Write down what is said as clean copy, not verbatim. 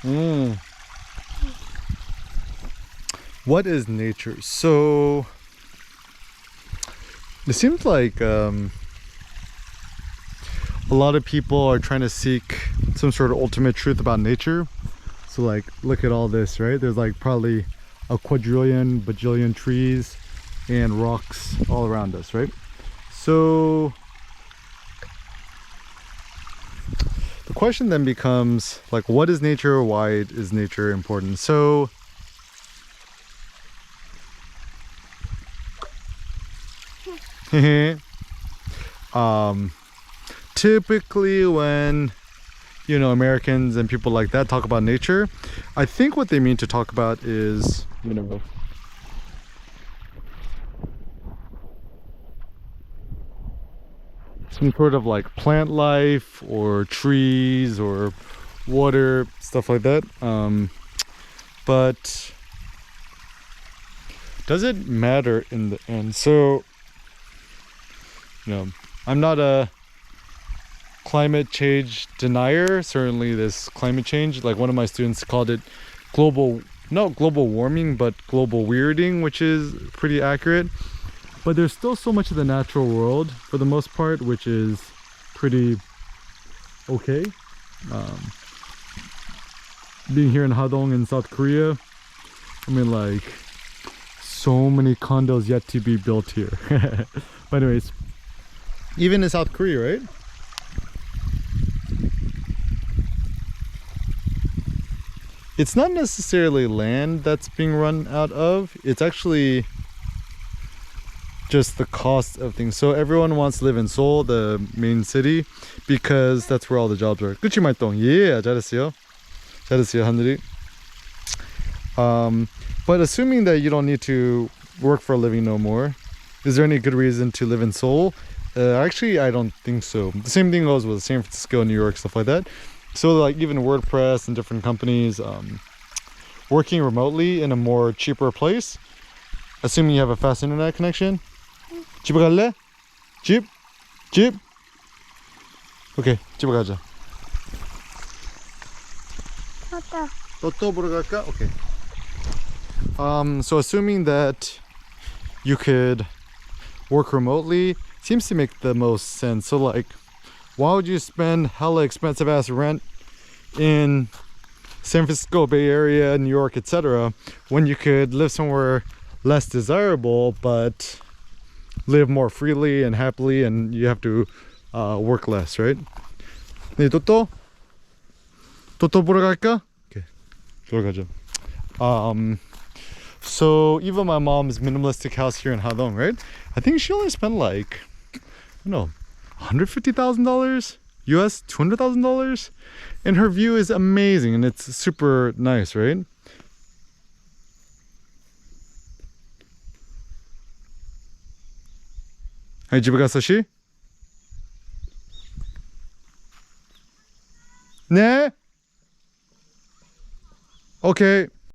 Mm. What is nature? So it seems like a lot of people are trying to seek some sort of ultimate truth about nature. So like, look at all this, right? There's like probably a quadrillion, bajillion trees and rocks all around us, right? So the question then becomes like, what is nature? Why is nature important? So typically when Americans and people like that talk about nature, I think what they mean to talk about is some sort of like plant life or trees or water, stuff like that. But does it matter in the end? So I'm not a climate change denier. Certainly this climate change, like one of my students called it not global warming, but global weirding, which is pretty accurate. But there's still so much of the natural world for the most part, which is pretty okay. Being here in Hadong in South Korea, I mean, like, so many condos yet to be built here. But anyways, even in South Korea, right? It's not necessarily land that's being run out of. It's actually just the cost of things. So everyone wants to live in Seoul, the main city, because that's where all the jobs are. 그치 말동? Yeah, 잘했어요. 잘했어요, 하늘이. But assuming that you don't need to work for a living no more, is there any good reason to live in Seoul? Actually, I don't think so. The same thing goes with San Francisco, New York, stuff like that. So like even WordPress and different companies, working remotely in a more cheaper place, assuming you have a fast internet connection. 집에 갈래? 집? 집? 오케이, 집에 가자. 또또 보러 갈까? Okay. So assuming that you could work remotely seems to make the most sense. So like, why would you spend hella expensive ass rent in San Francisco, Bay Area, New York, etc., when you could live somewhere less desirable but live more freely and happily, and you have to work less, right? 네, 또또 보러 갈까? Okay, 보러 가자. So even my mom's minimalistic house here in Hadong, right? I think she only spent like, I don't know, $150,000 US, $200,000, and her view is amazing and it's super nice, right? 아니, 집에 갔어, 씨? 네? 오케이.